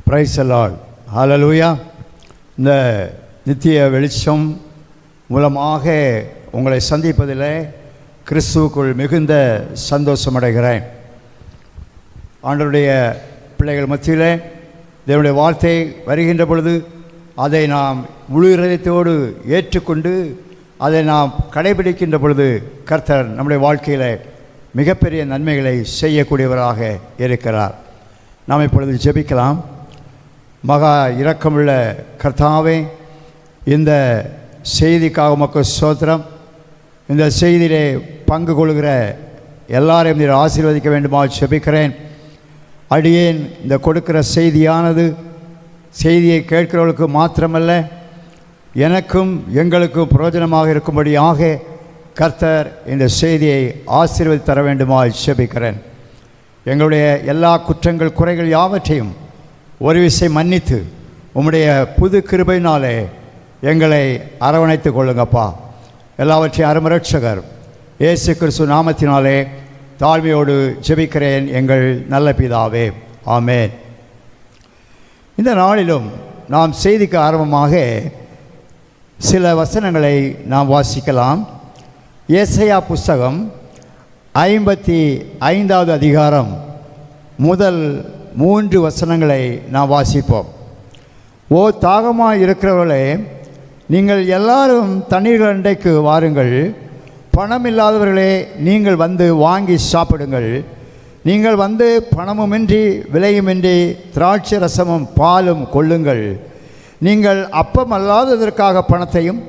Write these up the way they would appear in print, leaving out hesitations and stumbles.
Praise the Lord. ஹல்லேலூயா. இந்த நித்திய வெளிச்சம் மூலமாக உங்களை சந்திப்பதில் கிறிஸ்துவுக்குள் மிகுந்த சந்தோஷமடைகிறேன். ஆண்டவருடைய பிள்ளைகள் மத்தியிலே தேவனுடைய வார்த்தை வருகின்ற பொழுது அதை நாம் முழு இதயத்தோடு ஏற்றுக்கொண்டு அதை நாம் கடைபிடிக்கின்ற பொழுது கர்த்தர் நம்முடைய வாழ்க்கையில் மிகப்பெரிய நன்மைகளை செய்யக்கூடியவராக இருக்கிறார். நாம் இப்பொழுது ஜெபிக்கலாம். மகா இரக்கமுள்ள கர்த்தாவே, இந்த செய்திக்காக உமக்கு ஸ்தோத்திரம். இந்த செய்தியிலே பங்கு கொள்கிற எல்லாரையும் நீர் ஆசீர்வதிக்க வேண்டுமா ஜெபிக்கிறேன். அடியேன் இந்த கொடுக்கிற செய்தியானது செய்தியை கேட்கிறவர்களுக்கு மாத்திரமல்ல, எனக்கும் எங்களுக்கும் பிரயோஜனமாக இருக்கும்படியாக கர்த்தர் இந்த செய்தியை ஆசீர்வதித்து தர வேண்டுமா ஜெபிக்கிறேன். எங்களுடைய எல்லா குற்றங்கள் குறைகள் யாவற்றையும் ஒரு விசை மன்னித்து உம்முடைய புது கிருபையினாலே எங்களை அரவணைத்து கொள்ளுங்கப்பா. எல்லாவற்றையும் அருமரட்சகர் இயேசு கிறிஸ்து நாமத்தினாலே தாழ்மையோடு ஜெபிக்கிறேன் எங்கள் நல்ல பிதாவே, ஆமென். இந்த நாளிலும் நாம் செய்திக்கு ஆரம்பமாக சில வசனங்களை நாம் வாசிக்கலாம். ஏசாயா புஸ்தகம் 55வது அதிகாரம் முதல் 3 வசனங்களை நாம் வாசிப்போம். ஓ தாகமாக இருக்கிறவர்களே, நீங்கள் எல்லாரும் தண்ணீர்கள் அண்டைக்கு வாருங்கள். பணம் இல்லாதவர்களே, நீங்கள் வந்து வாங்கி சாப்பிடுங்கள். நீங்கள் வந்து பணமுமின்றி விலையுமின்றி திராட்சை ரசமும் பாலும் கொள்ளுங்கள். நீங்கள் அப்பம் அல்லாததற்காக பணத்தையும்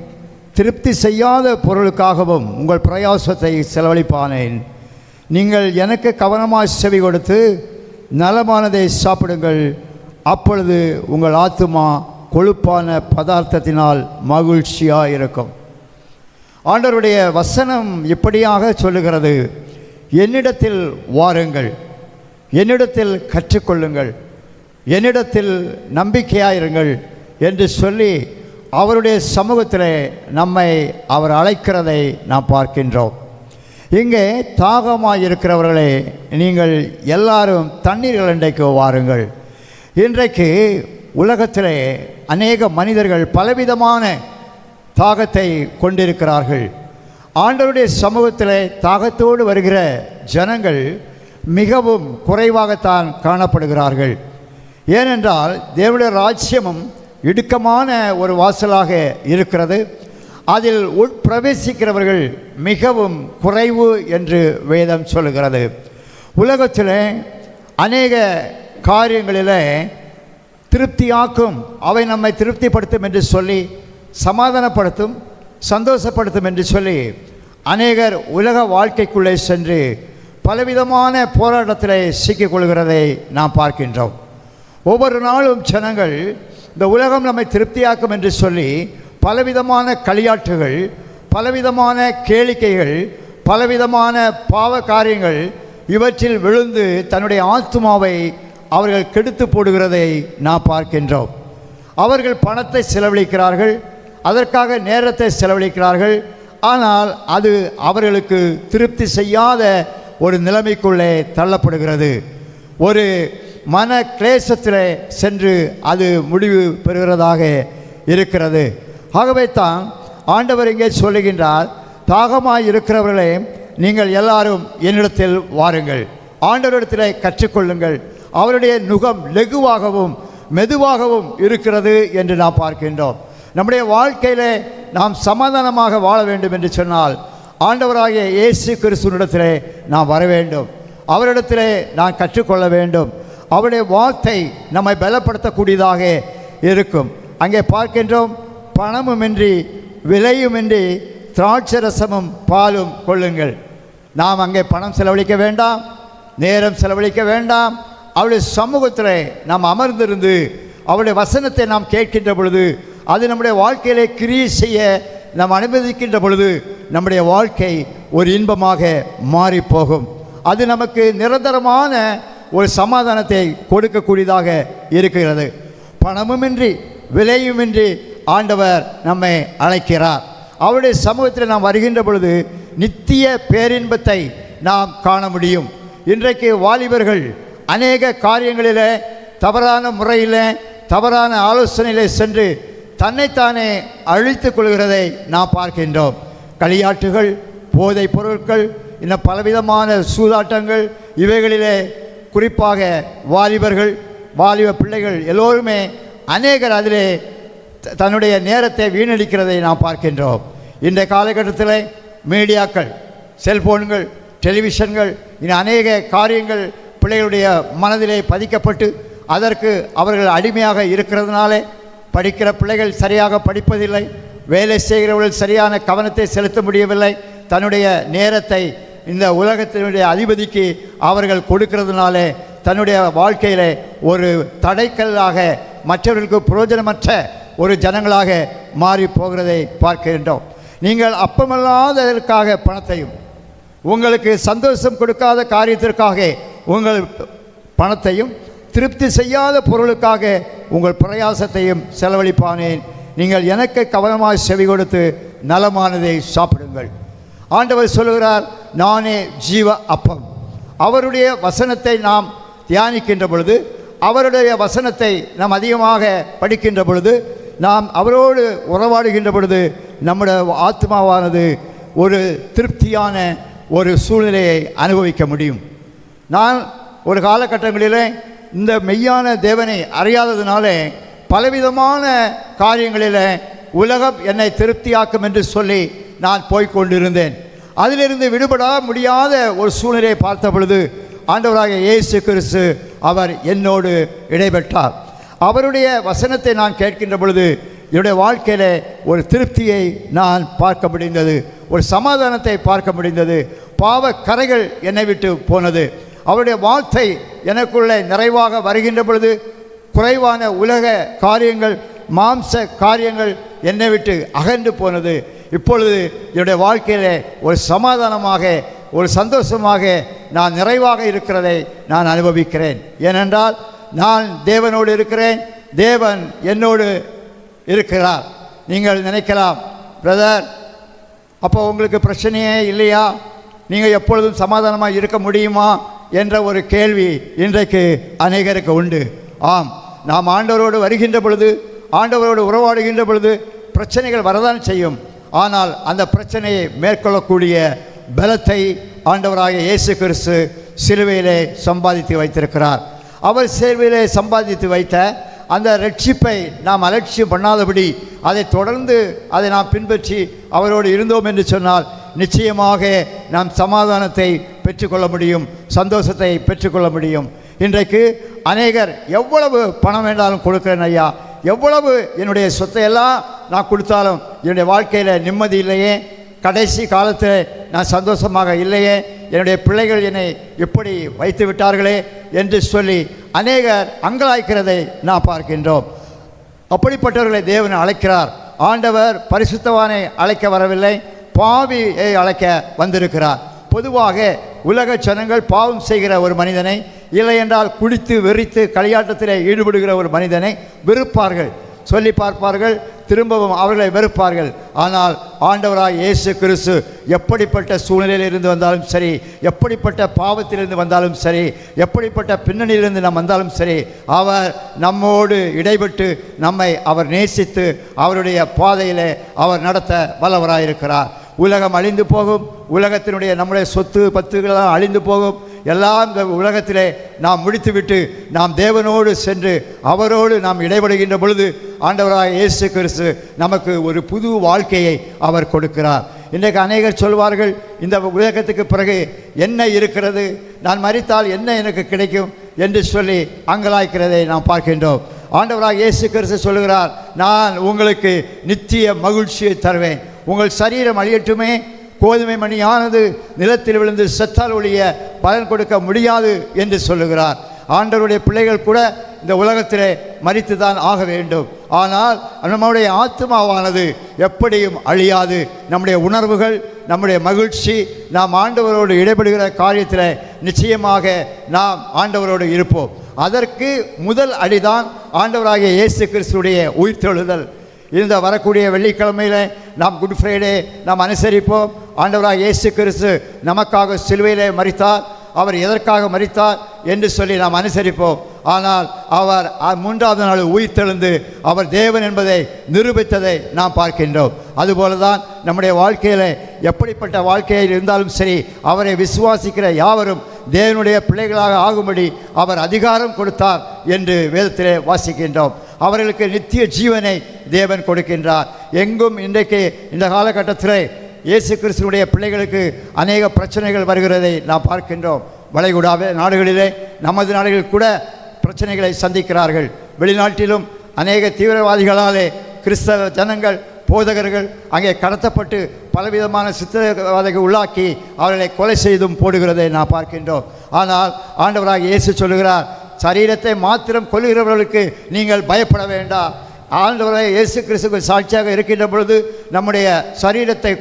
திருப்தி செய்யாத பொருளுக்காகவும் உங்கள் பிரயாசத்தை செலவழிப்பானேன். நீங்கள் எனக்கு கவனமாக செவி கொடுத்து நலமானதை சாப்பிடுங்கள். அப்பொழுது உங்கள் ஆத்துமா கொழுப்பான பதார்த்தத்தினால் மகிழ்ச்சியாக இருக்கும். ஆண்டவருடைய வசனம் இப்படியாக சொல்லுகிறது, என்னிடத்தில் வாருங்கள், என்னிடத்தில் கற்றுக்கொள்ளுங்கள், என்னிடத்தில் நம்பிக்கையாயிருங்கள் என்று சொல்லி அவருடைய சமூகத்தில் நம்மை அவர் அழைக்கிறதை நாம் பார்க்கின்றோம். இங்கே தாகமாக இருக்கிறவர்களே, நீங்கள் எல்லாரும் தண்ணீர்கள் அண்டைக்கு வாருங்கள். இன்றைக்கு உலகத்திலே அநேக மனிதர்கள் பலவிதமான தாகத்தை கொண்டிருக்கிறார்கள். ஆண்டவருடைய சமூகத்தில் தாகத்தோடு வருகிற ஜனங்கள் மிகவும் குறைவாகத்தான் காணப்படுகிறார்கள். ஏனென்றால் தேவனுடைய ராஜ்யமும் இடுக்கமான ஒரு வாசலாக இருக்கிறது. அதில் உட்பிரவேசிக்கிறவர்கள் மிகவும் குறைவு என்று வேதம் சொல்லுகிறது. உலகத்தில் அநேக காரியங்களில் திருப்தியாக்கும், அவை நம்மை திருப்திப்படுத்தும் என்று சொல்லி, சமாதானப்படுத்தும், சந்தோஷப்படுத்தும் என்று சொல்லி அநேகர் உலக வாழ்க்கைக்குள்ளே சென்று பலவிதமான போராட்டத்தில் சிக்கிக்கொள்கிறதை நாம் பார்க்கின்றோம். ஒவ்வொரு நாளும் ஜனங்கள் இந்த உலகம் நம்மை திருப்தியாக்கும் என்று சொல்லி பலவிதமான களியாட்டுகள், பலவிதமான கேளிக்கைகள், பலவிதமான பாவ காரியங்கள் இவற்றில் விழுந்து தன்னுடைய ஆத்துமாவை அவர்கள் கெடுத்து போடுகிறதை நாம் பார்க்கின்றோம். அவர்கள் பணத்தை செலவழிக்கிறார்கள், அதற்காக நேரத்தை செலவழிக்கிறார்கள். ஆனால் அது அவர்களுக்கு திருப்தி செய்யாத ஒரு நிலைமைக்குள்ளே தள்ளப்படுகிறது. ஒரு மன கிளேசத்தில் சென்று அது முடிவு பெறுகிறதாக இருக்கிறது. ஆகவே தான் ஆண்டவர் இங்கே சொல்லுகின்றார், தாகமாய் இருக்கிறவர்களே, நீங்கள் எல்லாரும் என்னிடத்தில் வாருங்கள், ஆண்டவரிடத்தில் கற்றுக்கொள்ளுங்கள். அவருடைய நுகம் லெகுவாகவும் மெதுவாகவும் இருக்கிறது என்று நாம் பார்க்கின்றோம். நம்முடைய வாழ்க்கையில் நாம் சமாதானமாக வாழ வேண்டும் என்று சொன்னால் ஆண்டவராகிய இயேசு கிறிஸ்துவினிடத்திலே நாம் வர வேண்டும். அவரிடத்திலே நாம் கற்றுக்கொள்ள வேண்டும். அவருடைய வார்த்தை நம்மை பலப்படுத்தக்கூடியதாக இருக்கும். அங்கே பார்க்கின்றோம், பணமுமின்றி விலையுமின்றி திராட்சை ரசமும் பாலும் கொள்ளுங்கள். நாம் அங்கே பணம் செலவழிக்க வேண்டாம், நேரம் செலவழிக்க வேண்டாம். அவருடைய சமூகத்தில் நாம் அமர்ந்திருந்து அவருடைய வசனத்தை நாம் கேட்கின்ற பொழுது, அது நம்முடைய வாழ்க்கையிலே கிரியை செய்ய நாம் அனுமதிக்கின்ற பொழுது நம்முடைய வாழ்க்கை ஒரு இன்பமாக மாறிப்போகும். அது நமக்கு நிரந்தரமான ஒரு சமாதானத்தை கொடுக்கக்கூடியதாக இருக்கிறது. பணமுமின்றி விலையுமின்றி ஆண்டவர் நம்மை அழைக்கிறார். அவருடைய சமூகத்தில் நாம் வருகின்ற பொழுது நித்திய பேரின்பத்தை நாம் காண முடியும். இன்றைக்கு வாலிபர்கள் அநேக காரியங்களில் தவறான முறையில் தவறான ஆலோசனையில் சென்று தன்னைத்தானே அழித்துக் கொள்கிறதை நாம் பார்க்கின்றோம். களியாட்டுகள், போதைப் பொருட்கள், இன்னும் பலவிதமான சூதாட்டங்கள், இவைகளிலே குறிப்பாக வாலிபர்கள், வாலிப பிள்ளைகள் எல்லோருமே அநேகர் அதிலே தன்னுடைய நேரத்தை வீணடிக்கிறதை நாம் பார்க்கின்றோம். இந்த காலகட்டத்தில் மீடியாக்கள், செல்போன்கள், டெலிவிஷன்கள், இன்னும் அநேக காரியங்கள் பிள்ளைகளுடைய மனதிலே பதிக்கப்பட்டு அதற்கு அவர்கள் அடிமையாக இருக்கிறதுனாலே படிக்கிற பிள்ளைகள் சரியாக படிப்பதில்லை, வேலை செய்கிறவர்கள் சரியான கவனத்தை செலுத்த முடியவில்லை. தன்னுடைய நேரத்தை இந்த உலகத்தினுடைய அதிபதிக்கு அவர்கள் கொடுக்கிறதுனாலே தன்னுடைய வாழ்க்கையில் ஒரு தடைக்கல்லாக மற்றவர்களுக்கு பிரயோஜனமற்ற ஒரு ஜனங்களாக மாறி போகிறதை பார்க்கின்றோம். நீங்கள் அப்பமல்லாததற்காக பணத்தையும், உங்களுக்கு சந்தோஷம் கொடுக்காத காரியத்திற்காக உங்கள் பணத்தையும், திருப்தி செய்யாத பொருளுக்காக உங்கள் பிரயாசத்தையும் செலவழிப்பானேன். நீங்கள் எனக்கு கவனமாக செவி கொடுத்து நலமானதை சாப்பிடுங்கள். ஆண்டவர் சொல்லுகிறார், நானே ஜீவ அப்பம். அவருடைய வசனத்தை நாம் தியானிக்கின்ற பொழுது, அவருடைய வசனத்தை நாம் அதிகமாக படிக்கின்ற பொழுது, நாம் அவரோடு உறவாடுகின்ற பொழுது நம்முடைய ஆத்மாவானது ஒரு திருப்தியான ஒரு சூழ்நிலையை அனுபவிக்க முடியும். நான் ஒரு காலகட்டங்களில் இந்த மெய்யான தேவனை அறியாததினாலே பலவிதமான காரியங்களில் உலகம் என்னை திருப்தியாக்கும் என்று சொல்லி நான் போய்கொண்டிருந்தேன். அதிலிருந்து விடுபட முடியாத ஒரு சூழ்நிலையை பார்த்த பொழுது ஆண்டவராகிய இயேசு கிறிஸ்து அவர் என்னோடு இடைபெற்றார். அவருடைய வசனத்தை நான் கேட்கின்ற பொழுது என்னுடைய வாழ்க்கையில் ஒரு திருப்தியை நான் பார்க்க முடிந்தது, ஒரு சமாதானத்தை பார்க்க முடிந்தது. பாவ கரைகள் என்னை விட்டு போனது. அவருடைய வார்த்தை எனக்குள்ளே நிறைவாக வருகின்ற பொழுது குறைவான உலக காரியங்கள், மாம்ச காரியங்கள் என்னை விட்டு அகன்று போனது. இப்பொழுது என்னுடைய வாழ்க்கையில் ஒரு சமாதானமாக, ஒரு சந்தோஷமாக நான் நிறைவாக இருக்கிறதை நான் அனுபவிக்கிறேன். ஏனென்றால் நான் தேவனோடு இருக்கிறேன், தேவன் என்னோடு இருக்கிறார். நீங்கள் நினைக்கலாம், பிரதர், அப்போ உங்களுக்கு பிரச்சனையே இல்லையா, நீங்கள் எப்பொழுதும் சமாதானமாக இருக்க முடியுமா என்ற ஒரு கேள்வி இன்றைக்கு அநேகருக்கு உண்டு. ஆம், நாம் ஆண்டவரோடு வருகின்ற பொழுது, ஆண்டவரோடு உறவாடுகின்ற பொழுது பிரச்சனைகள் வரதான் செய்யும். ஆனால் அந்த பிரச்சனையை மேற்கொள்ளக்கூடிய பலத்தை ஆண்டவராகிய இயேசு கிறிஸ்து சிலுவையிலே சம்பாதித்து வைத்திருக்கிறார். அவர் சிலுவையிலே சம்பாதித்து வைத்த அந்த ரட்சிப்பை நாம் அலட்சியம் பண்ணாதபடி அதை தொடர்ந்து அதை நாம் பின்பற்றி அவரோடு இருந்தோம் என்று சொன்னால் நிச்சயமாக நாம் சமாதானத்தை பெற்றுக்கொள்ள முடியும், சந்தோஷத்தை பெற்றுக்கொள்ள முடியும். இன்றைக்கு அநேகர் எவ்வளவு பணம் வேண்டாலும் கொடுக்குறேன் ஐயா, எவ்வளவு என்னுடைய சொத்தையெல்லாம் நான் கொடுத்தாலும் என்னுடைய வாழ்க்கையில் நிம்மதி இல்லையே, கடைசி காலத்தில் நான் சந்தோஷமாக இல்லையே, என்னுடைய பிள்ளைகள் என்னை இப்படி வைத்து விட்டார்களே என்று சொல்லி அநேகர் அங்கலாய்க்கிறதை நான் பார்க்கின்றோம். அப்படிப்பட்டவர்களை தேவன் அழைக்கிறார். ஆண்டவர் பரிசுத்தவானை அழைக்க வரவில்லை, பாவியை அழைக்க வந்திருக்கிறார். பொதுவாக உலக ஜனங்கள் பாவம் செய்கிற ஒரு மனிதனை, இல்லை என்றால் குடித்து வெறித்து களியாட்டத்தில் ஈடுபடுகிற ஒரு மனிதனை வெறுப்பார்கள், சொல்லி பார்ப்பார்கள், திரும்பவும் அவர்களை வெறுப்பார்கள். ஆனால் ஆண்டவராய் இயேசு கிறிஸ்து எப்படிப்பட்ட சூழ்நிலையில் இருந்து வந்தாலும் சரி, எப்படிப்பட்ட பாவத்திலிருந்து வந்தாலும் சரி, எப்படிப்பட்ட பின்னணியிலிருந்து நாம் வந்தாலும் சரி, அவர் நம்மோடு இடைபெட்டு நம்மை அவர் நேசித்து அவருடைய பாதையிலே அவர் நடத்த வல்லவராயிருக்கிறார். உலகம் அழிந்து போகும், உலகத்தினுடைய நம்முடைய சொத்து பத்துகளெல்லாம் அழிந்து போகும். எல்லாம் இந்த உலகத்திலே நாம் முடித்துவிட்டு நாம் தேவனோடு சென்று அவரோடு நாம் இடைபடுகின்ற பொழுது ஆண்டவராக இயேசு கிறிஸ்து நமக்கு ஒரு புது வாழ்க்கையை அவர் கொடுக்கிறார். இன்றைக்கு அநேகர் சொல்வார்கள், இந்த உலகத்துக்கு பிறகு என்ன இருக்கிறது, நான் மரித்தால் என்ன எனக்கு கிடைக்கும் என்று சொல்லி அங்கலாய்க்கிறதை நாம் பார்க்கின்றோம். ஆண்டவராக இயேசு கிறிஸ்து சொல்லுகிறார், நான் உங்களுக்கு நித்திய மகிழ்ச்சியை தருவேன். உங்கள் சரீரம் அழியட்டுமே, கோதுமை மணியானது நிலத்தில் விழுந்து செத்தால் ஒழிய பலன் கொடுக்க முடியாது என்று சொல்லுகிறார். ஆண்டவருடைய பிள்ளைகள் கூட இந்த உலகத்திலே மரித்து தான் ஆக வேண்டும். ஆனால் நம்முடைய ஆத்மாவானது எப்படியும் அழியாது. நம்முடைய உணர்வுகள், நம்முடைய மகிழ்ச்சி, நாம் ஆண்டவரோடு இடைபடுகிற காரியத்தில் நிச்சயமாக நாம் ஆண்டவரோடு இருப்போம். அதற்கு முதல் அடிதான் ஆண்டவராகிய இயேசு கிறிஸ்துடைய உயிர்த்தெழுதல். இந்த வரக்கூடிய வெள்ளிக்கிழமையில் நாம் குட் ஃப்ரைடே நாம் அனுசரிப்போம். ஆண்டவராக இயேசு கிறிஸ்து நமக்காக சிலுவையிலே மரித்தார், அவர் எதற்காக மரித்தார் என்று சொல்லி நாம் அனுசரிப்போம். ஆனால் அவர் மூன்றாவது நாள் உயிர்த்தெழுந்து அவர் தேவன் என்பதை நிரூபித்ததை நாம் பார்க்கின்றோம். அதுபோல தான் நம்முடைய வாழ்க்கையில் எப்படிப்பட்ட வாழ்க்கையில் இருந்தாலும் சரி, அவரை விசுவாசிக்கிற யாவரும் தேவனுடைய பிள்ளைகளாக ஆகும்படி அவர் அதிகாரம் கொடுத்தார் என்று வேதத்திலே வாசிக்கின்றோம். அவர்களுக்கு நித்திய ஜீவனை தேவன் கொடுக்கின்றார். எங்கும் இன்றைக்கு இந்த காலகட்டத்தில் இயேசு கிறிஸ்துவினுடைய பிள்ளைகளுக்கு அநேக பிரச்சனைகள் வருகிறதை நாம் பார்க்கின்றோம். வளைகுடா நாடுகளிலே, நமது நாடுகளில் கூட பிரச்சனைகளை சந்திக்கிறார்கள். வெளிநாட்டிலும் அநேக தீவிரவாதிகளாலே கிறிஸ்தவ ஜனங்கள், போதகர்கள் அங்கே கடத்தப்பட்டு பலவிதமான சித்திரவதைக்கு உள்ளாக்கி அவர்களை கொலை செய்தும் போடுகிறதை நாம் பார்க்கின்றோம். ஆனால் ஆண்டவராக இயேசு சொல்லுகிறார், சரீரத்தை மாத்திரம் கொல்லுகிறவர்களுக்கு நீங்கள் பயப்பட வேண்டாம். ஆண்டவராக இயேசு கிறிஸ்துவுக்கு சாட்சியாக இருக்கின்ற பொழுது நம்முடைய சரீரத்தை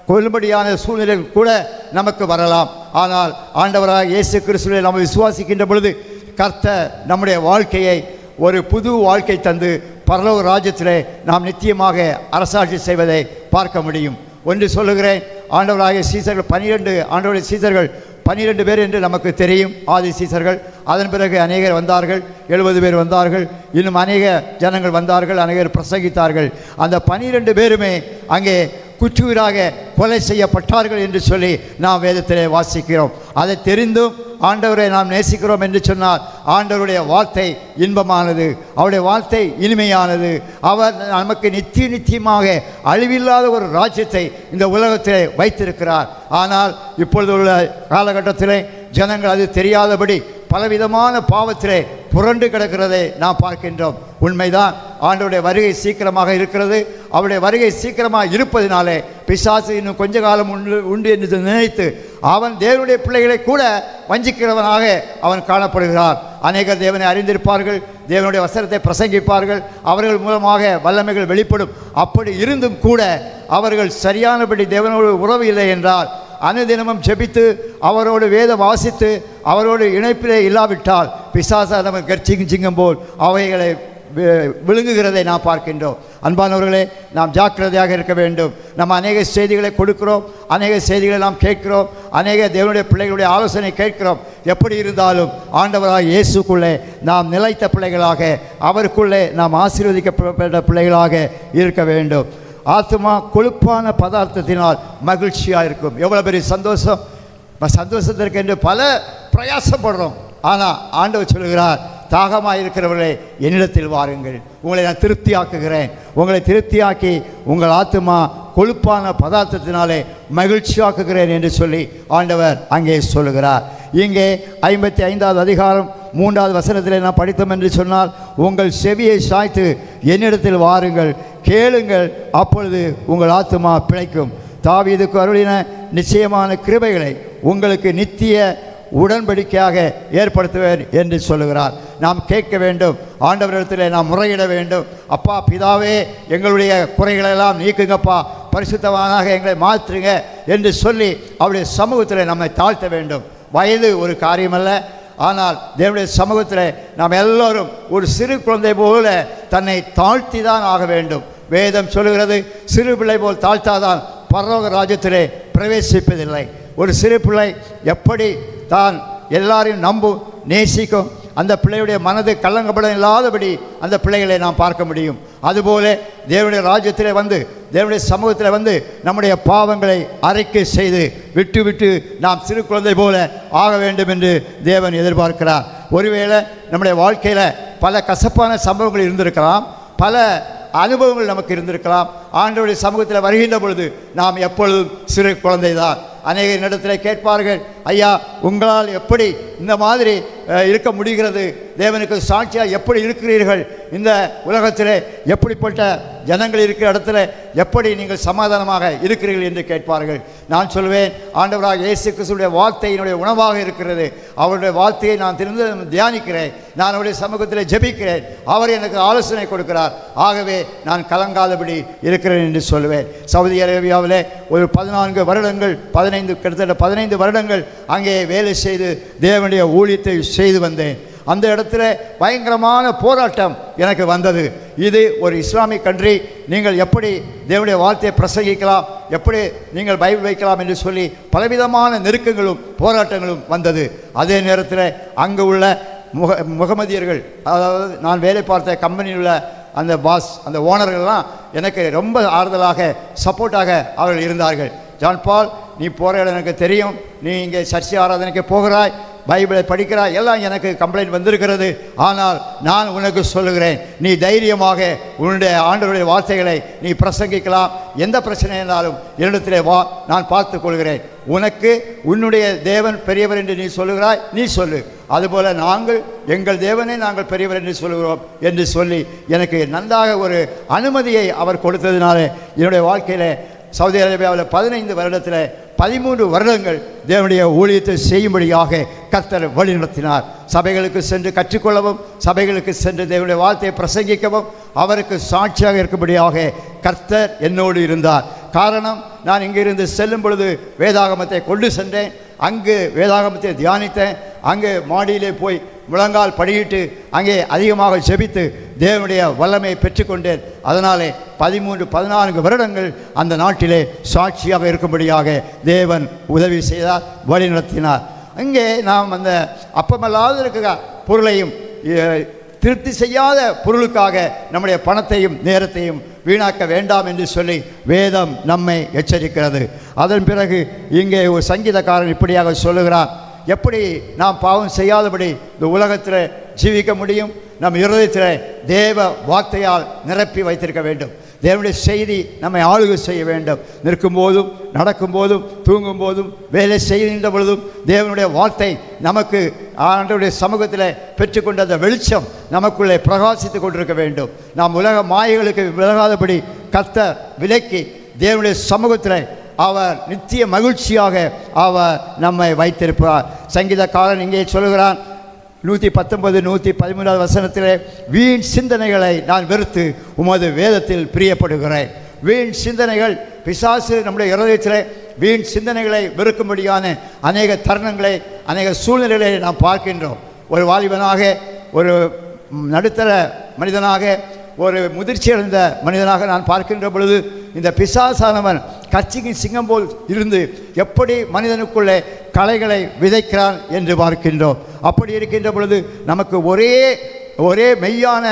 கொல்லும்படியான சூழ்நிலைகள் கூட நமக்கு வரலாம். ஆனால் ஆண்டவராக இயேசு கிறிஸ்துவை நாம் விசுவாசிக்கின்ற பொழுது கர்த்தர் நம்முடைய வாழ்க்கையை ஒரு புது வாழ்க்கை தந்து பரலோக ராஜ்யத்திலே நாம் நித்தியமாக அரசாட்சி செய்வதை பார்க்க முடியும். ஒன்று சொல்லுகிறேன், ஆண்டவராகிய சீசர்கள் 12 ஆண்டவருடைய சீசர்கள் 12 பேர் என்று நமக்கு தெரியும், ஆதி சீசர்கள். அதன் பிறகு அநேகர் வந்தார்கள், 70 பேர் வந்தார்கள், இன்னும் அநேக ஜனங்கள் வந்தார்கள், அநேகர் பிரசங்கித்தார்கள். அந்த 12 பேருமே அங்கே குற்றுயிராக கொலை செய்யப்பட்டார்கள் என்று சொல்லி நாம் வேதத்திலே வாசிக்கிறோம். அதை தெரிந்தும் ஆண்டவரை நாம் நேசிக்கிறோம் என்று சொன்னால் ஆண்டவருடைய வார்த்தை இன்பமானது, அவருடைய வார்த்தை இனிமையானது. அவர் நமக்கு நித்தியமாக அழிவில்லாத ஒரு ராஜ்யத்தை இந்த உலகத்திலே வைத்திருக்கிறார். ஆனால் இப்பொழுது உள்ள காலகட்டத்திலே ஜனங்கள் அது தெரியாதபடி பலவிதமான பாவத்திலே புரண்டு கிடக்கிறதை நாம் பார்க்கின்றோம். உண்மைதான், ஆண்டவருடைய வருகை சீக்கிரமாக இருக்கிறது. அவருடைய வருகை சீக்கிரமாக இருப்பதினாலே பிசாசு இன்னும் கொஞ்ச காலம் உண்டு என்று நினைத்து அவன் தேவனுடைய பிள்ளைகளை கூட வஞ்சிக்கிறவனாக அவன் காணப்படுகிறார். அநேகர் தேவனை அறிந்திருப்பார்கள், தேவனுடைய வசனத்தை பிரசங்கிப்பார்கள், அவர்கள் மூலமாக வல்லமைகள் வெளிப்படும். அப்படி இருந்தும் கூட அவர்கள் சரியானபடி தேவனோடு உறவு இல்லை என்றால், அனுதினமும் ஜெபித்து அவரோடு வேதம் வாசித்து அவரோடு இணைப்பிலே இல்லாவிட்டால் பிசாசா நம்ம கர்ச்சிங்கும் போல் அவைகளை விழுங்குகிறதை நாம் பார்க்கின்றோம். அன்பானவர்களே, நாம் ஜாக்கிரதையாக இருக்க வேண்டும். நம்ம அநேக செய்திகளை கொடுக்கிறோம், அநேக செய்திகளை நாம் கேட்கிறோம், அநேக தேவனுடைய பிள்ளைகளுடைய ஆலோசனை கேட்கிறோம். எப்படி இருந்தாலும் ஆண்டவராக இயேசுக்குள்ளே நாம் நிலைத்த பிள்ளைகளாக, அவருக்குள்ளே நாம் ஆசீர்வதிக்கப்பட்ட பிள்ளைகளாக இருக்க வேண்டும். ஆத்மா கொழுப்பான பதார்த்தத்தினால் மகிழ்ச்சியாக இருக்கும். எவ்வளோ பெரிய சந்தோஷம்! சந்தோஷத்திற்கு என்று பல பிரயாசப்படுறோம். ஆனால் ஆண்டவர் சொல்லுகிறார், தாகமாக இருக்கிறவர்களே என்னிடத்தில் வாருங்கள், உங்களை நான் திருப்தியாக்குகிறேன். உங்களை திருப்தியாக்கி உங்கள் ஆத்மா கொழுப்பான பதார்த்தத்தினாலே மகிழ்ச்சியாக்குகிறேன் என்று சொல்லி ஆண்டவர் அங்கே சொல்லுகிறார். இங்கே 55வது அதிகாரம் 3வது வசனத்தில் நான் படித்தோம் என்று சொன்னால், உங்கள் செவியை சாய்த்து என்னிடத்தில் வாருங்கள், கேளுங்கள், அப்பொழுது உங்கள் ஆத்துமா பிழைக்கும். தாவீதுக்கு அருளின நிச்சயமான கிருபைகளை உங்களுக்கு நித்திய உடன்படிக்கையாக ஏற்படுத்துவேன் என்று சொல்லுகிறார். நாம் கேட்க வேண்டும், ஆண்டவரிடத்தில் நாம் முறையிட வேண்டும். அப்பா பிதாவே, எங்களுடைய குறைகளெல்லாம் நீக்குங்கப்பா, பரிசுத்தவானாக எங்களை மாற்றுங்க என்று சொல்லி அவருடைய சமூகத்தில் நம்மை தாழ்த்த வேண்டும். வயது ஒரு காரியமல்ல, ஆனால் தேவனுடைய சமூகத்தில் நாம் எல்லோரும் ஒரு சிறு குழந்தை போல தன்னை தாழ்த்தி தான் ஆக வேண்டும். வேதம் சொல்லுகிறது, சிறு பிள்ளை போல் தாழ்த்தாதான் பரலோக ராஜ்யத்திலே பிரவேசிப்பதில்லை. ஒரு சிறு பிள்ளை எப்படி தான் எல்லாரையும் நம்பும், நேசிக்கும், அந்த பிள்ளையுடைய மனது கள்ளங்கப்படம் இல்லாதபடி அந்த பிள்ளைகளை நாம் பார்க்க முடியும். அதுபோல தேவனுடைய ராஜ்யத்திலே வந்து, தேவனுடைய சமூகத்தில் வந்து நம்முடைய பாவங்களை அறிக்கை செய்து விட்டு நாம் சிறு குழந்தை போல ஆக வேண்டும் என்று தேவன் எதிர்பார்க்கிறார். ஒருவேளை நம்முடைய வாழ்க்கையில் பல கசப்பான சம்பவங்கள் இருந்திருக்கலாம், பல அனுபவங்கள் நமக்கு இருந்திருக்கலாம். ஆண்டவருடைய சமூகத்தில் வருகின்ற பொழுது நாம் எப்பொழுதும் சிறு குழந்தை தான். அநேக இடத்தில் கேட்பார்கள், ஐயா உங்களால் எப்படி இந்த மாதிரி இருக்க முடிகிறது, தேவனுக்கு சாட்சியாக எப்படி இருக்கிறீர்கள், இந்த உலகத்தில் எப்படிப்பட்ட ஜனங்கள் இருக்கிற இடத்துல எப்படி நீங்கள் சமாதானமாக இருக்கிறீர்கள் என்று கேட்பார்கள். நான் சொல்வேன், ஆண்டவராக இயேசு கிறிஸ்துவினுடைய வார்த்தை என்னுடைய உணவாக இருக்கிறது. அவருடைய வார்த்தையை நான் திரும்ப தியானிக்கிறேன், நான் அவருடைய சமூகத்தில் ஜெபிக்கிறேன், அவர் எனக்கு ஆலோசனை கொடுக்கிறார். ஆகவே நான் கலங்காதபடி இருக்கிறேன் என்று சொல்லுவேன். சவுதி அரேபியாவில் ஒரு 14 வருடங்கள், கிட்டத்தட்ட 15 வருடங்கள் அங்கே வேலை செய்து தேவனுடைய ஊழியத்தை செய்து வந்தேன். அந்த இடத்துல பயங்கரமான போராட்டம் எனக்கு வந்தது. இது ஒரு இஸ்லாமிக் கண்ட்ரி, நீங்கள் எப்படி தேவனுடைய வார்த்தையை பிரசங்கிக்கலாம், எப்படி நீங்கள் பைபிள் வைக்கலாம் என்று சொல்லி பலவிதமான நெருக்கங்களும் போராட்டங்களும் வந்தது. அதே நேரத்தில் அங்கு உள்ள முகமதியர்கள், அதாவது நான் வேலை பார்த்த கம்பெனியில் உள்ள அந்த பாஸ், அந்த ஓனர்கள்லாம் எனக்கு ரொம்ப ஆறுதலாக சப்போர்ட்டாக அவர்கள் இருந்தார்கள். ஜான் பால், நீ போகிற இடம் எனக்கு தெரியும், நீ இங்கே சர்ச்சை ஆராதனைக்கு போகிறாய், பைபிளை படிக்கிறாய், எல்லாம் எனக்கு கம்ப்ளைண்ட் வந்திருக்கிறது. ஆனால் நான் உனக்கு சொல்லுகிறேன், நீ தைரியமாக உன்னுடைய ஆண்டவருடைய வார்த்தைகளை நீ பிரசங்கிக்கலாம். எந்த பிரச்சனை இருந்தாலும் என்னிடத்திலே வா, நான் பார்த்து கொள்கிறேன். உனக்கு உன்னுடைய தேவன் பெரியவர் என்று நீ சொல்லுகிறாய், நீ சொல்லு. அதுபோல் நாங்கள் எங்கள் தேவனே நாங்கள் பெரியவர் என்று சொல்லுகிறோம் என்று சொல்லி எனக்கு நன்றாக ஒரு அனுமதியை அவர் கொடுத்ததினாலே என்னுடைய வாழ்க்கையில் சவுதி அரேபியாவில் 15 வருடத்தில் 13 வருடங்கள் தேவனுடைய ஊழியத்தை செய்யும்படியாக கர்த்தர் வழிநடத்தினார். சபைகளுக்கு சென்று கற்றுக்கொள்ளவும், சபைகளுக்கு சென்று தேவனுடைய வார்த்தையை பிரசங்கிக்கவும், அவருக்கு சாட்சியாக இருக்கும்படியாக கர்த்தர் என்னோடு இருந்தார். காரணம், நான் இங்கிருந்து செல்லும் பொழுது வேதாகமத்தை கொண்டு சென்றேன். அங்கு வேதாகமத்தை தியானித்தேன். அங்கு மாடியிலே போய் முழங்கால் படியிட்டு அங்கே அதிகமாக ஜெபித்து தேவனுடைய வல்லமையை பெற்றுக்கொண்டேன். அதனாலே 13-14 வருடங்கள் அந்த நாட்டிலே சாட்சியாக இருக்கும்படியாக தேவன் உதவி செய்தார், வழி நடத்தினார். அங்கே நாம் அந்த அப்பமல்லாத இருக்கிற பொருளையும் திருப்தி செய்யாத பொருளுக்காக நம்முடைய பணத்தையும் நேரத்தையும் வீணாக்க வேண்டாம் என்று சொல்லி வேதம் நம்மை எச்சரிக்கிறது. அதன் பிறகு இங்கே ஒரு சங்கீதக்காரன் இப்படியாக சொல்லுகிறான், எப்படி நாம் பாவம் செய்யாதபடி இந்த உலகத்தில் ஜீவிக்க முடியும்? நம் இருதயத்தில் தேவ வார்த்தையால் நிரப்பி வைத்திருக்க வேண்டும். தேவனுடைய செய்தி நம்மை ஆளுகை செய்ய வேண்டும். நிற்கும் போதும், நடக்கும் போதும், தூங்கும் போதும், வேலை செய்கின்ற பொழுதும் தேவனுடைய வார்த்தை நமக்கு ஆண்டவருடைய சமூகத்தில் பெற்றுக்கொண்ட அந்த வெளிச்சம் நமக்குள்ளே பிரகாசித்து கொண்டிருக்க வேண்டும். நாம் உலக மாயைகளுக்கு விலகாதபடி கர்த்தர் விலக்கி தேவனுடைய சமூகத்தில் அவர் நித்திய மகிழ்ச்சியாக அவர் நம்மை வைத்திருப்பார். சங்கீதக்காரன் இங்கே சொல்லுகிறான் 119-113 வசனத்திலே, வீண் சிந்தனைகளை நான் வெறுத்து உமது வேதத்தில் பிரியப்படுகிறேன். வீண் சிந்தனைகள், பிசாசு நம்முடைய இருதயத்தில் வீண் சிந்தனைகளை வெறுக்கும்படியான அநேக தருணங்களை, அநேக சூழ்நிலைகளை நாம் பார்க்கின்றோம். ஒரு வாலிபனாக, ஒரு நடுத்தர மனிதனாக, ஒரு முதிர்ச்சி அடைந்த மனிதனாக நான் பார்க்கின்ற பொழுது இந்த பிசாசானவன் கட்சியின் சிங்கம் போல் இருந்து எப்படி மனிதனுக்குள்ளே களைகளை விதைக்கிறான் என்று பார்க்கின்றோம். அப்படி இருக்கின்ற பொழுது நமக்கு ஒரே மெய்யான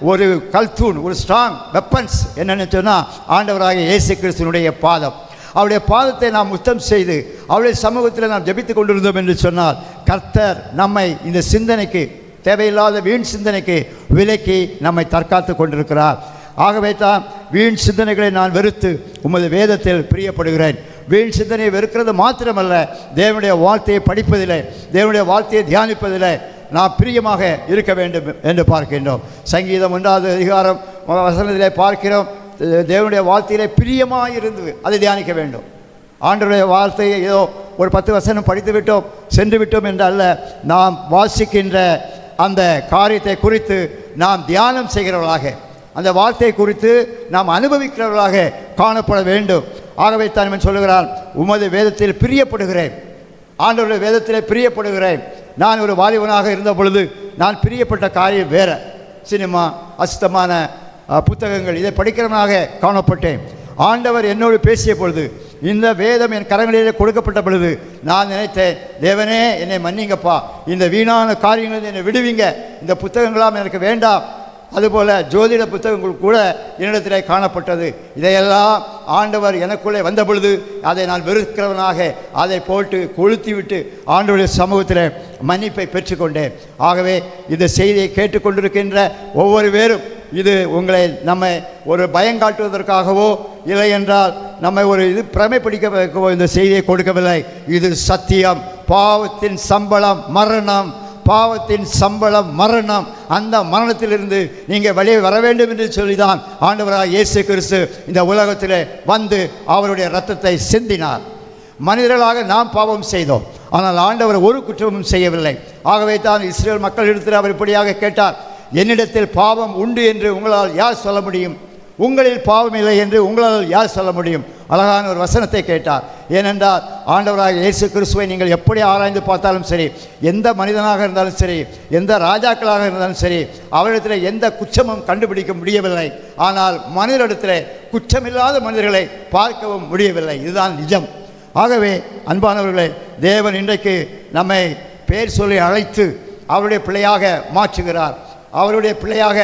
ஒரு கல்தூண், ஒரு ஸ்ட்ராங் வெப்பன்ஸ் என்னென்னு சொன்னால் ஆண்டவராகிய இயேசு கிறிஸ்துவினுடைய பாதம். அவருடைய பாதத்தை நாம் முத்தம் செய்து அவருடைய சமூகத்தில் நாம் ஜெபித்து கொண்டிருந்தோம் என்று சொன்னால் கர்த்தர் நம்மை இந்த சிந்தனைக்கு, தேவையில்லாத வீண் சிந்தனைக்கு விலக்கி நம்மை தற்காத்து கொண்டிருக்கிறார். ஆகவே தான் வீண் சிந்தனைகளை நான் வெறுத்து உமது வேதத்தில் பிரியப்படுகிறேன். வீண் சிந்தனையை வெறுக்கிறது மாத்திரமல்ல, தேவனுடைய வார்த்தையை படிப்பதில்லை, தேவனுடைய வார்த்தையை தியானிப்பதில்லை நாம் பிரியமாக இருக்க வேண்டும் என்று பார்க்கின்றோம். சங்கீதம் 1வது அதிகாரம் வசனத்திலே பார்க்கிறோம், தேவனுடைய வார்த்தையிலே பிரியமாக இருந்து அதை தியானிக்க வேண்டும். ஆண்டவருடைய வார்த்தையை ஏதோ ஒரு 10 வசனம் படித்து விட்டோம், சென்று விட்டோம் என்றல்ல, நாம் வாசிக்கின்ற அந்த காரியத்தை குறித்து நாம் தியானம் செய்கிறவர்களாக, அந்த வார்த்தையை குறித்து நாம் அனுபவிக்கிறவர்களாக காணப்பட வேண்டும். ஆகவே தான் இவன் சொல்லுகிறான், உமது வேதத்தில் பிரியப்படுகிறேன், ஆண்டவருடைய வேதத்தில் பிரியப்படுகிறேன். நான் ஒரு வாலிபனாக இருந்த பொழுது நான் பிரியப்பட்ட காரியம் வேறு, சினிமா, அசுத்தமான புத்தகங்கள், இதை படிக்கிறவனாக காணப்பட்டேன். ஆண்டவர் என்னோடு பேசிய பொழுது, இந்த வேதம் என் கரங்களிலே கொடுக்கப்பட்ட பொழுது நான் நினைத்தேன், தேவனே என்னை மன்னிங்கப்பா, இந்த வீணான காரியங்கள் என்னை விடுவீங்க, இந்த புத்தகங்களாம் எனக்கு வேண்டாம். அதுபோல் ஜோதிட புத்தகங்கள் கூட என்னிடத்தில் காணப்பட்டது. இதையெல்லாம் ஆண்டவர் எனக்குள்ளே வந்த பொழுது அதை நான் வெறுக்கிறவனாக அதை போட்டு கொளுத்தி விட்டு ஆண்டவருடைய சமூகத்தில் மன்னிப்பை பெற்றுக்கொண்டேன். ஆகவே இந்த செய்தியை கேட்டுக்கொண்டிருக்கின்ற ஒவ்வொரு பேரும் இது உங்களை நம்மை ஒரு பயங்காட்டுவதற்காகவோ இல்லை என்றால் நம்மை ஒரு இது பிரமைப்பிடிக்க வைக்கவோ இந்த செய்தியை கொடுக்கவில்லை. இது சத்தியம். பாவத்தின் சம்பளம் மரணம், பாவத்தின் சம்பளம் மரணம். அந்த மரணத்திலிருந்து நீங்கள் வெளியே வர வேண்டும் என்று சொல்லிதான் ஆண்டவராக இயேசு கிறிஸ்து இந்த உலகத்தில் வந்து அவருடைய இரத்தத்தை சிந்தினார். மனிதர்களாக நாம் பாவம் செய்தோம், ஆனால் ஆண்டவர் ஒரு குற்றமும் செய்யவில்லை. ஆகவே தான் இஸ்ரேல் மக்களிடத்தில் அவர் இப்படியாக கேட்டார், என்னிடத்தில் பாவம் உண்டு என்று உங்களால் யார் சொல்ல முடியும்? உங்களில் பாவம் இல்லை என்று உங்களால் யார் சொல்ல முடியும்? அழகான ஒரு வசனத்தை கேட்டார். ஏனென்றால் ஆண்டவராக இயேசு கிறிஸ்துவை நீங்கள் எப்படி ஆராய்ந்து பார்த்தாலும் சரி, எந்த மனிதனாக இருந்தாலும் சரி, எந்த ராஜாக்களாக இருந்தாலும் சரி, அவரிடத்தில் எந்த குற்றமும் கண்டுபிடிக்க முடியவில்லை. ஆனால் மனிதரிடத்தில் குற்றமில்லாத மனிதர்களை பார்க்கவும் முடியவில்லை. இதுதான் நிஜம். ஆகவே அன்பானவர்களே, தேவன் இன்றைக்கு நம்மை பேர் சொல்லி அழைத்து அவருடைய பிள்ளையாக மாற்றுகிறார். அவருடைய பிள்ளையாக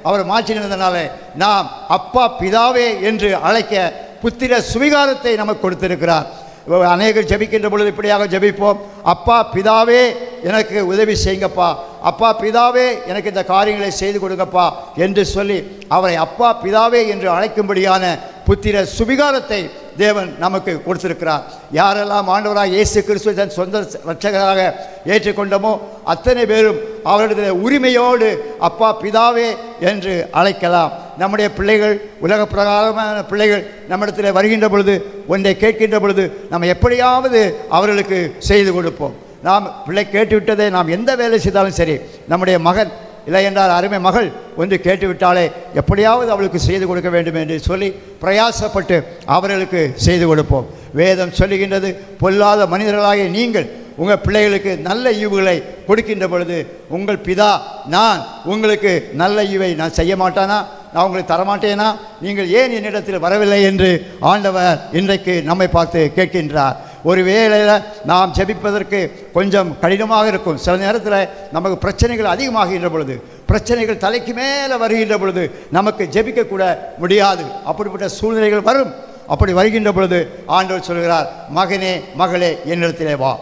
அவர் மாற்றினதுனால நாம் அப்பா பிதாவே என்று அழைக்க புத்திர சுவிகாரத்தை நமக்கு கொடுத்திருக்கிறார். அநேகர் ஜெபிக்கின்ற பொழுது இப்படியாக ஜெபிப்போம்: அப்பா பிதாவே எனக்கு உதவி செய்யுங்கப்பா, அப்பா பிதாவே எனக்கு இந்த காரியங்களை செய்து கொடுங்கப்பா என்று சொல்லி அவரை அப்பா பிதாவே என்று அழைக்கும்படியான புத்திர சுவிகாரத்தை தேவன் நமக்கு கொடுத்திருக்கிறார். யாரெல்லாம் ஆண்டவராக இயேசு கிறிஸ்துவை தன் சொந்த இரட்சகராக ஏற்றுக்கொண்டோமோ அத்தனை பேரும் அவருடைய உரிமையோடு அப்பா பிதாவே என்று அழைக்கலாம். நம்முடைய பிள்ளைகள், உலக பிரகாரமான பிள்ளைகள் நம்மிடத்தில் வருகின்ற பொழுது, ஒன்றை கேட்கின்ற பொழுது நம்ம எப்படியாவது அவர்களுக்கு செய்து கொடுப்போம். நாம் பிள்ளை கேட்டுவிட்டதை நாம் எந்த வேலை செய்தாலும் சரி, நம்முடைய மகன் இல்லை என்றால் அருமை மகள் ஒன்று கேட்டுவிட்டாலே எப்படியாவது அவளுக்கு செய்து கொடுக்க வேண்டும் என்று சொல்லி பிரயாசப்பட்டு அவர்களுக்கு செய்து கொடுப்போம். வேதம் சொல்லுகின்றது, பொல்லாத மனிதர்களாகிய நீங்கள் உங்கள் பிள்ளைகளுக்கு நல்ல ஈவுகளை கொடுக்கின்ற பொழுது உங்கள் பிதா நான் உங்களுக்கு நல்ல ஈவை நான் செய்ய மாட்டானா, நான் உங்களுக்கு தரமாட்டேனா, நீங்கள் ஏன் என்னிடத்தில் வரவில்லை என்று ஆண்டவர் இன்றைக்கு நம்மை பார்த்து கேட்கின்றார். ஒரு வேளையில் நாம் ஜெபிப்பதற்கு கொஞ்சம் கடினமாக இருக்கும். சில நேரத்தில் நமக்கு பிரச்சனைகள் அதிகமாகின்ற பொழுது, பிரச்சனைகள் தலைக்கு மேலே வருகின்ற பொழுது நமக்கு ஜெபிக்கக்கூட முடியாது. அப்படிப்பட்ட சூழ்நிலைகள் வரும். அப்படி வருகின்ற பொழுது ஆண்டவர் சொல்கிறார், மகனே மகளே என்னிடத்திலே வா,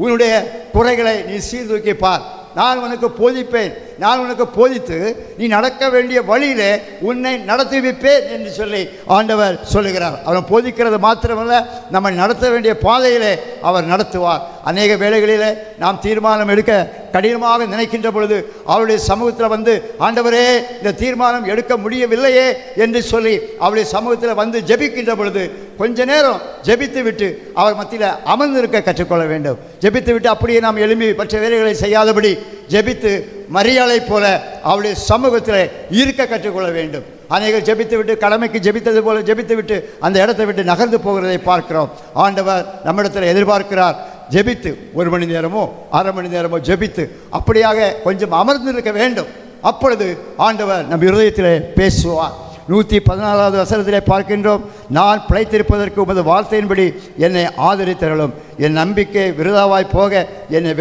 உன்னுடைய குறைகளை நீ சீர்தூக்கி பார், நான் உனக்கு போதிப்பேன், நான் உனக்கு போதித்து நீ நடக்க வேண்டிய வழியிலே உன்னை நடத்தி வைப்பேன் என்று சொல்லி ஆண்டவர் சொல்லுகிறார். அவர் போதிக்கிறது மாத்திரமல்ல, நம்ம நடத்த வேண்டிய பாதையிலே அவர் நடத்துவார். அநேக வேளைகளிலே நாம் தீர்மானம் எடுக்க கடினமாக நினைக்கின்ற பொழுது அவருடைய சமூகத்தில் வந்து, ஆண்டவரே இந்த தீர்மானம் எடுக்க முடியவில்லையே என்று சொல்லி அவருடைய சமூகத்தில் வந்து ஜெபிக்கின்ற பொழுது கொஞ்ச நேரம் ஜெபித்து விட்டு அவர் மத்தியில் அமர்ந்திருக்க கற்றுக்கொள்ள வேண்டும். ஜெபித்து விட்டு அப்படியே நாம் எழும்பி மற்ற வேலைகளை செய்யாதபடி ஜெபித்து மரியாதை போல அவருடைய சமூகத்தில் இருக்க கற்றுக்கொள்ள வேண்டும். அநேகர் ஜெபித்து விட்டு கடமைக்கு ஜெபித்தது போல ஜெபித்து விட்டு அந்த இடத்தை விட்டு நகர்ந்து போகிறதை பார்க்கிறோம். ஆண்டவர் நம்மிடத்தில் எதிர்பார்க்கிறார், ஜெபித்து 1 மணி நேரமோ 1/2 மணி நேரமோ ஜெபித்து அப்படியாக கொஞ்சம் அமர்ந்திருக்க வேண்டும். அப்பொழுது ஆண்டவர் நம் இருதயத்திலே பேசுவார். 114வது வசனத்திலே பார்க்கின்றோம், நான் பிழைத்திருப்பதற்கு உமது வார்த்தையின்படி என்னை ஆதரித்தருளும், என் நம்பிக்கை விருதாவாய் போக என்னை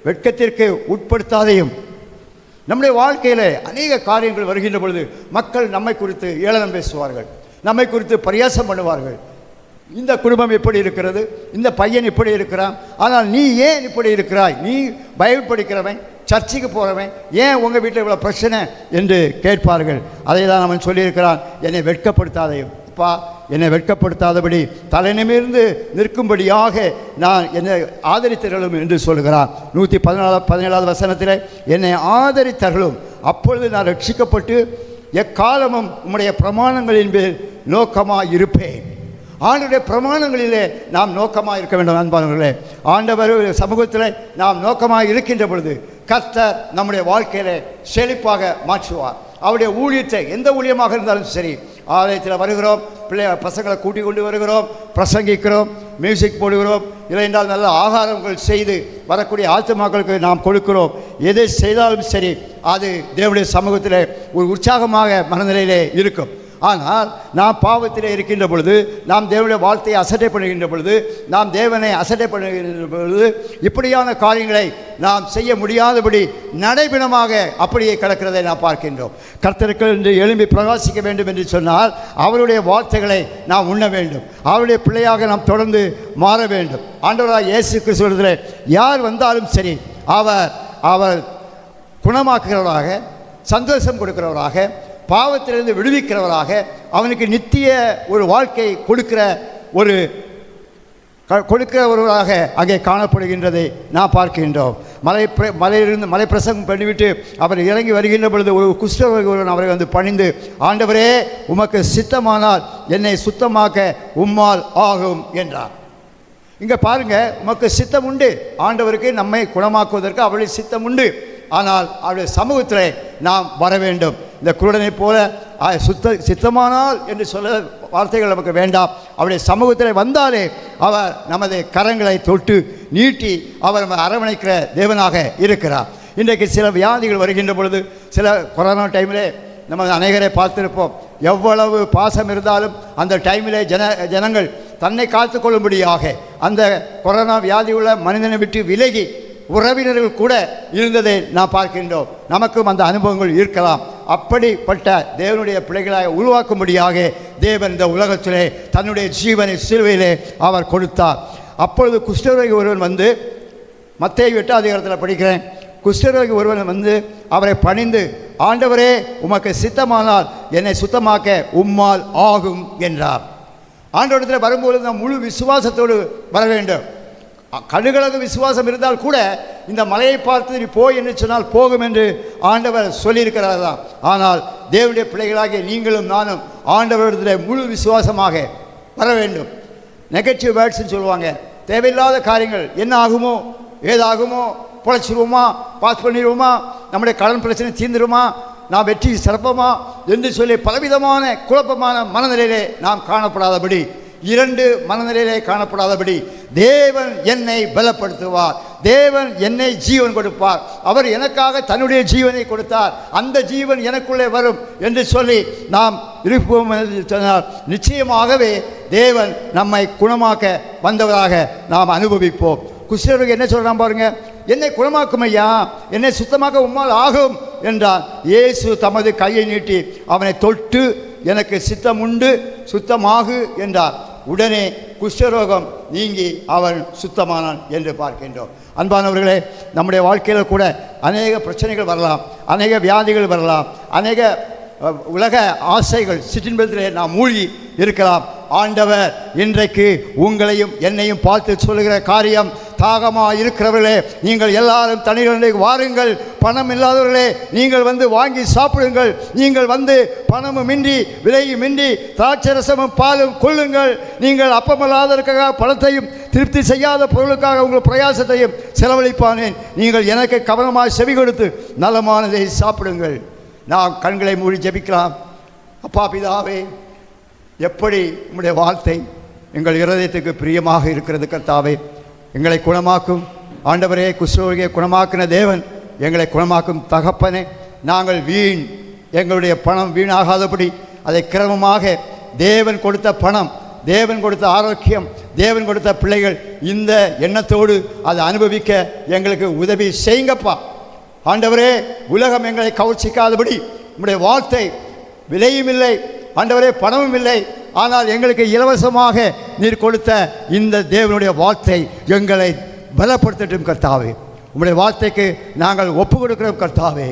வெட்கத்திற்கு உட்படுத்தாதையும். நம்முடைய வாழ்க்கையில் அநேக காரியங்கள் வருகின்ற பொழுது மக்கள் நம்மை குறித்து ஏளனம் பேசுவார்கள், நம்மை குறித்து பரியாசம் பண்ணுவார்கள். இந்த குடும்பம் எப்படி இருக்கிறது, இந்த பையன் இப்படி இருக்கிறான், ஆனால் நீ ஏன் இப்படி இருக்கிறாய், நீ பைபிள் படிக்கிறவன், சர்ச்சுக்கு போகிறவன், ஏன் உங்கள் வீட்டில் இவ்வளோ பிரச்சனை என்று கேட்பார்கள். அதை தான் அவன் சொல்லியிருக்கிறான், என்னை வெட்கப்படுத்தாதையும், அப்பா என்னை வெட்கப்படுத்தாதபடி தலைநிமிர்ந்து நிற்கும்படியாக நான் என்னை ஆதரித்தருளும் என்று சொல்கிறான். 117வது வசனத்தில் என்னை ஆதரித்தருளும், அப்பொழுது நான் ரட்சிக்கப்பட்டு எக்காலமும் உம்முடைய பிரமாணங்களின் மேல் நோக்கமாக இருப்பேன். ஆண்டவருடைய பிரமாணங்களிலே நாம் நோக்கமாக இருக்க வேண்டும். அன்பானவர்களே, ஆண்டவர் சமூகத்தில் நாம் நோக்கமாக இருக்கின்ற பொழுது கர்த்தர் நம்முடைய வாழ்க்கையிலே செழிப்பாக மாற்றுவார். அவருடைய ஊழியத்தை, எந்த ஊழியமாக இருந்தாலும் சரி, ஆலயத்தில் வருகிறோம், பசங்களை கூட்டிக் கொண்டு வருகிறோம், பிரசங்கிக்கிறோம், மியூசிக் போடுகிறோம், இல்லை என்றால் நல்ல ஆகாரங்கள் செய்து வரக்கூடிய ஆத்துமாக்களுக்கு நாம் கொடுக்கிறோம். எதை செய்தாலும் சரி அது தேவனுடைய சமூகத்தில் ஒரு உற்சாகமாக மனநிலையிலே இருக்கும். ஆனால் நாம் பாவத்திலே இருக்கின்ற பொழுது, நாம் தேவனுடைய வார்த்தையை அசட்டை பண்ணுகின்ற பொழுது, நாம் தேவனை அசட்டை பண்ணுகின்ற பொழுது இப்படியான காரியங்களை நாம் செய்ய முடியாதபடி நடைபிணமாக அப்படியே கிடக்கிறதை நாம் பார்க்கின்றோம். கர்த்தருக்கு என்று எழும்பி பிரகாசிக்க வேண்டும் என்று சொன்னால் அவருடைய வார்த்தைகளை நாம் உண்ண வேண்டும். அவருடைய பிள்ளையாக நாம் தொடர்ந்து மாற வேண்டும். ஆண்டவராக இயேசு கிறிஸ்துவிடத்தில் யார் வந்தாலும் சரி அவர் குணமாக்குகிறவராக, சந்தோஷம் கொடுக்கிறவராக, பாவத்திலிருந்து விடுவிக்கிறவராக, அவனுக்கு நித்திய ஒரு வாழ்க்கை கொடுக்கிறவராக அங்கே காணப்படுகின்றதை நாம் பார்க்கின்றோம். மலையிலிருந்து மலை பிரசங்கம் பண்ணிவிட்டு அவர் இறங்கி வருகின்ற பொழுது ஒரு குஷ்டரோகி அவரை வந்து பணிந்து, ஆண்டவரே உமக்கு சித்தமானால் என்னை சுத்தமாக்க உம்மால் ஆகும் என்றார். இங்கே பாருங்க, உமக்கு சித்தம் உண்டு, ஆண்டவருக்கு நம்மை குணமாக்குவதற்கு அவருடைய சித்தம் உண்டு. ஆனால் அவருடைய சமூகத்தில் நாம் வர வேண்டும். இந்த குருடனை போல சித்தமானால் என்று சொல்ல வார்த்தைகள் நமக்கு வேண்டாம். அவருடைய சமூகத்தில் வந்தாலே அவர் நமது கரங்களை தொட்டு நீட்டி அவர் நம்ம அரவணைக்கிற தேவனாக இருக்கிறார். இன்றைக்கு சில வியாதிகள் வருகின்ற பொழுது, சில கொரோனா டைமில் நம்ம அநேகரை பார்த்திருப்போம். எவ்வளவு பாசம் இருந்தாலும் அந்த டைமில் ஜனங்கள் தன்னை காத்து கொள்ளும்படியாக அந்த கொரோனா வியாதி உள்ள மனிதனை விட்டு விலகி உறவினர்கள் கூட இருந்ததை நாம் பார்க்கின்றோம். நமக்கும் அந்த அனுபவங்கள் இருக்கலாம். அப்படிப்பட்ட தேவனுடைய பிள்ளைகளாக உருவாக்கும்படியாக தேவன் இந்த உலகத்திலே தன்னுடைய ஜீவனை சிலுவையிலே அவர் கொடுத்தார். அப்பொழுது குஷ்டரோகி ஒருவன் வந்து, மத்தேயு 8ஆம் அதிகாரத்தில் படிக்கிறேன், குஷ்டரோகி ஒருவன் வந்து அவரை பணிந்து, ஆண்டவரே உமக்கு சித்தமானால் என்னை சுத்தமாக்க உம்மால் ஆகும் என்றார். ஆண்டவரிடத்தில் வரும்போது நாம் முழு விசுவாசத்தோடு வர வேண்டும். கடுகளவு விசுவாசம் இருந்தால் கூட இந்த மலையை பார்த்து நீ போய் என்று சொன்னால் போகும் என்று ஆண்டவர் சொல்லியிருக்கிறார் தான். ஆனால் தேவனுடைய பிள்ளைகளாகிய நீங்களும் நானும் ஆண்டவரிடத்தில் முழு விசுவாசமாக வர வேண்டும். நெகட்டிவ் வேர்ட்ஸ்ன்னு சொல்லுவாங்க. தேவையில்லாத காரியங்கள் என்ன ஆகுமோ, ஏதாகுமோ, பொழைச்சிருவோமா, பாஸ் பண்ணிடுவோமா, நம்முடைய கடன் பிரச்சனை தீர்ந்துருமா, நாம் வெற்றி சிறப்பமா என்று சொல்லி பலவிதமான குழப்பமான மனநிலையிலே நாம் காணப்படாதபடி, இரண்டு மனநிலையிலே காணப்படாதபடி, தேவன் என்னை பலப்படுத்துவார், தேவன் என்னை ஜீவன் கொடுப்பார், அவர் எனக்காக தன்னுடைய ஜீவனை கொடுத்தார், அந்த ஜீவன் எனக்குள்ளே வரும் என்று சொல்லி நாம் இருப்போம் என்று சொன்னால் நிச்சயமாகவே தேவன் நம்மை குணமாக்க வந்தவராக நாம் அனுபவிப்போம். குஷ்டரோகி என்ன சொல்கிறான் பாருங்க, என்னை குணமாக்கும் ஐயா, என்னை சுத்தமாக்க உம்மால் ஆகும் என்றான். இயேசு தமது கையை நீட்டி அவனை தொட்டு, எனக்கு சித்தம் உண்டு, சுத்தமாகு என்றார். உடனே குஷ்டரோகம் நீங்கி அவன் சுத்தமானான் என்று பார்க்கின்றோம். அன்பானவர்களே, நம்முடைய வாழ்க்கையில் கூட அநேக பிரச்சனைகள் வரலாம், அநேக வியாதிகள் வரலாம், அநேக உலக ஆசைகள் சிற்றின்பத்திலே நாம் மூழ்கி இருக்கலாம். ஆண்டவர் இன்றைக்கு உங்களையும் என்னையும் பார்த்து சொல்லுகிற காரியம், தாகமாக இருக்கிறவர்களே நீங்கள் எல்லாரும் தண்ணீர் வாருங்கள், பணம் இல்லாதவர்களே நீங்கள் வந்து வாங்கி சாப்பிடுங்கள், நீங்கள் வந்து பணமும் இன்றி விலையும் இன்றி திராட்சரசமும் பாலும் கொள்ளுங்கள், நீங்கள் அப்பமல்லாததற்காக பணத்தையும் திருப்தி செய்யாத பொருளுக்காக உங்கள் பிரயாசத்தையும் செலவழிப்பானேன், நீங்கள் எனக்கு கவனமாக செவி கொடுத்து நலமானதை சாப்பிடுங்கள். நாம் கண்களை மூடி ஜெபிக்கலாம். அப்பா பிதாவே, எப்படி உம்முடைய வார்த்தை எங்கள் இருதயத்துக்கு பிரியமாக இருக்கிறது கர்த்தாவே, எங்களை குணமாக்கும் ஆண்டவரே. குஷ்டரோகியை குணமாக்கின தேவன் எங்களை குணமாக்கும் தகப்பனே. நாங்கள் எங்களுடைய பணம் வீணாகாதபடி அதை கிரமமாக தேவன் கொடுத்த பணம், தேவன் கொடுத்த ஆரோக்கியம், தேவன் கொடுத்த பிள்ளைகள், இந்த எண்ணத்தோடு அதை அனுபவிக்க எங்களுக்கு உதவி செய்யுங்கப்பா. ஆண்டவரே, உலகம் எங்களை கவர்ச்சிக்காதபடி உம்முடைய வார்த்தை விலையும் இல்லை ஆண்டவரே, பணமும் இல்லை, ஆனால் எங்களுக்கு இலவசமாக நீர் கொடுத்த இந்த தேவனுடைய வார்த்தை எங்களை பலப்படுத்தட்டும் கர்த்தாவே. உம்முடைய வார்த்தைக்கு நாங்கள் ஒப்பு கொடுக்கிறோம் கர்த்தாவே.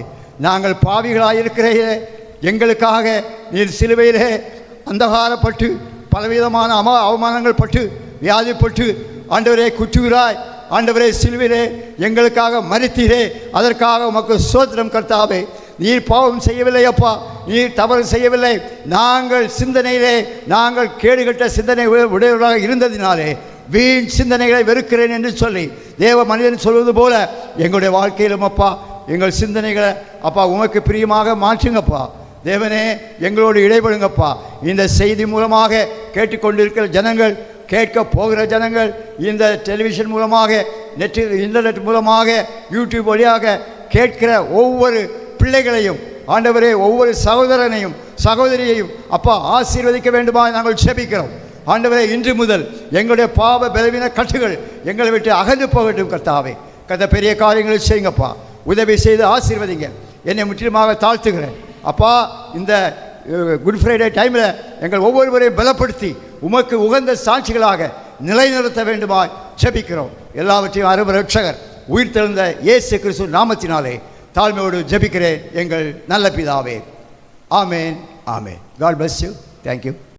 நாங்கள் பாவிகளாக இருக்கிற எங்களுக்காக நீர் சிலுவையிலே அந்தகாரப்பட்டு பலவிதமான அவமானங்கள் பட்டு வியாதிப்பட்டு ஆண்டவரே குற்றுகிறாய். ஆண்டவரே, சிலுவையிலே எங்களுக்காக மரித்தீரே, அதற்காக உமக்கு ஸ்தோத்திரம் கர்த்தாவே. நீர் பாவம் செய்யவில்லை அப்பா, நீர் தவறு செய்யவில்லை. நாங்கள் சிந்தனையிலே நாங்கள் கேடுகட்ட சிந்தனை உடையவர்களாக இருந்ததினாலே வீண் சிந்தனைகளை வெறுக்கிறேன் என்று சொல்லி தேவ மனிதன் சொல்வது போல எங்களுடைய வாழ்க்கையிலும் அப்பா எங்கள் சிந்தனைகளை அப்பா உமக்கு பிரியமாக மாற்றுங்கப்பா. தேவனே, எங்களோடு இடைபடுங்கப்பா. இந்த செய்தி மூலமாக கேட்டுக்கொண்டிருக்கிற ஜனங்கள், கேட்க போகிற ஜனங்கள், இந்த டெலிவிஷன் மூலமாக, இன்டர்நெட் மூலமாக, யூடியூப் வழியாக கேட்கிற ஒவ்வொரு பிள்ளைகளையும் ஆண்டவரே, ஒவ்வொரு சகோதரனையும் சகோதரியையும் அப்பா ஆசீர்வதிக்க வேண்டுமா நாங்கள் செபிக்கிறோம். ஆண்டவரே, இன்று முதல் எங்களுடைய பாவ பலவீன கட்டுகள் எங்களை விட்டு அகன்று போகட்டும் கர்த்தாவே. கத்த பெரிய காரியங்களை செய்யுங்கப்பா, உதவி செய்து ஆசீர்வதிங்க. என்னை முற்றிலுமாக தாழ்த்துகிறேன் அப்பா. இந்த குட் ஃப்ரைடே டைமில் எங்கள் ஒவ்வொருவரையும் பலப்படுத்தி உமக்கு உகந்த சாட்சிகளாக நிலைநிறுத்த வேண்டுமாய் ஜெபிக்கிறோம். எல்லாவற்றையும் அருமை ரட்சகர் உயிர்த்தெழுந்த இயேசு கிறிஸ்து நாமத்தினாலே தாழ்மையோடு ஜெபிக்கிறேன் எங்கள் நல்ல பிதாவே. ஆமேன், ஆமேன். God bless you. தேங்க்யூ.